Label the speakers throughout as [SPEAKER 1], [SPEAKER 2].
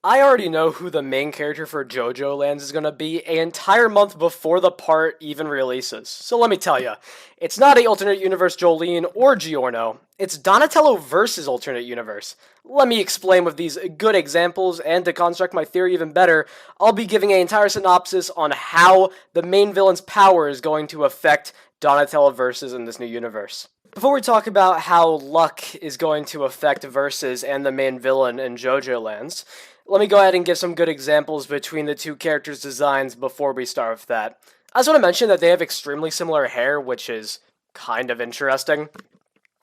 [SPEAKER 1] I already know who the main character for JoJo Lands is going to be an entire month before the part even releases. So let me tell you, it's not a alternate universe Jolene or Giorno, it's Donatello versus alternate universe. Let me explain with these good examples, and to construct my theory even better, I'll be giving an entire synopsis on how the main villain's power is going to affect Donatello versus in this new universe. Before we talk about how luck is going to affect Versus and the main villain in JoJo Lands, let me go ahead and give some good examples between the two characters' designs before we start with that. I just want to mention that they have extremely similar hair, which is kind of interesting.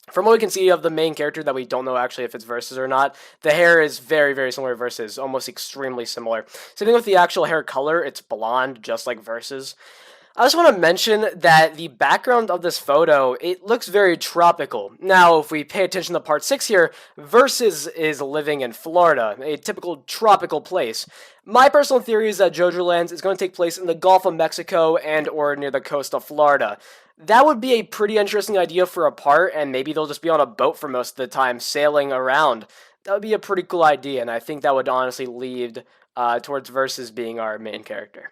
[SPEAKER 1] From what we can see of the main character that we don't know actually if it's Versus or not, the hair is very, very similar to Versus, almost extremely similar. Same thing with the actual hair color, it's blonde, just like Versus. I just want to mention that the background of this photo, it looks very tropical. Now, if we pay attention to part 6 here, Versus is living in Florida, a typical tropical place. My personal theory is that JoJo Lands is going to take place in the Gulf of Mexico and or near the coast of Florida. That would be a pretty interesting idea for a part, and maybe they'll just be on a boat for most of the time, sailing around. That would be a pretty cool idea, and I think that would honestly lead towards Versus being our main character.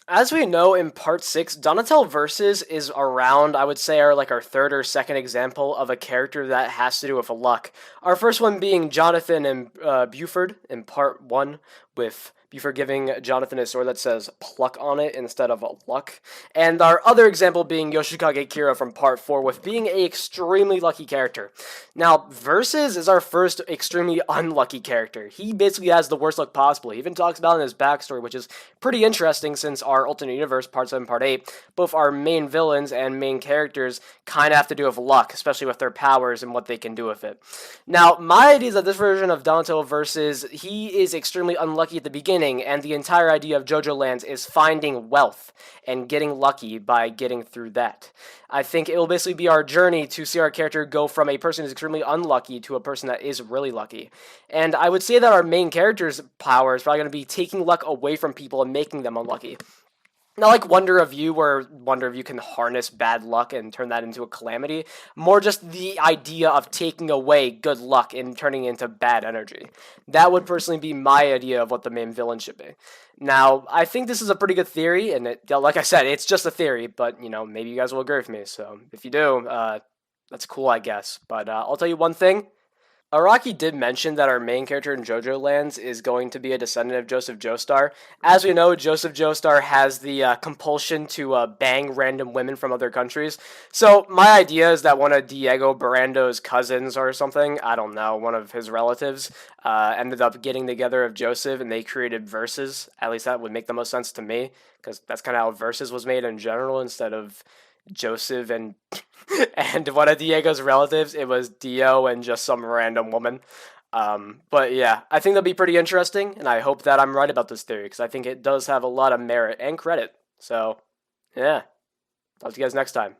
[SPEAKER 1] As we know in part 6, Donatello Versus is around, I would say, our third or second example of a character that has to do with luck. Our first one being Jonathan and Buford in part 1, with Buford giving Jonathan a sword that says pluck on it instead of luck. And our other example being Yoshikage Kira from part 4, with being a extremely lucky character. Now, Versus is our first extremely unlucky character. He basically has the worst luck possible. He even talks about it in his backstory, which is pretty interesting since our alternate universe, part 7, part 8, both our main villains and main characters kind of have to do with luck, especially with their powers and what they can do with it. Now, my idea is that this version of Donatello Versus, he is extremely unlucky at the beginning, and the entire idea of JoJo Lands is finding wealth and getting lucky by getting through that. I think it will basically be our journey to see our character go from a person who's extremely unlucky to a person that is really lucky. And I would say that our main character's power is probably going to be taking luck away from people and making them unlucky. Not like Wonder of You, where Wonder of You can harness bad luck and turn that into a calamity. More just the idea of taking away good luck and turning it into bad energy. That would personally be my idea of what the main villain should be. Now, I think this is a pretty good theory, and like I said, it's just a theory, but, maybe you guys will agree with me. So, if you do, that's cool, I guess. But I'll tell you one thing. Araki did mention that our main character in JoJo Lands is going to be a descendant of Joseph Joestar. As we know, Joseph Joestar has the compulsion to bang random women from other countries. So my idea is that one of Diego Brando's cousins or something, I don't know, one of his relatives, ended up getting together of Joseph and they created Versus. At least that would make the most sense to me, because that's kind of how Versus was made in general instead of Joseph and and one of Diego's relatives. It was Dio and just some random woman. But yeah, I think that'll be pretty interesting, and I hope that I'm right about this theory, because I think it does have a lot of merit and credit. So, yeah. Talk to you guys next time.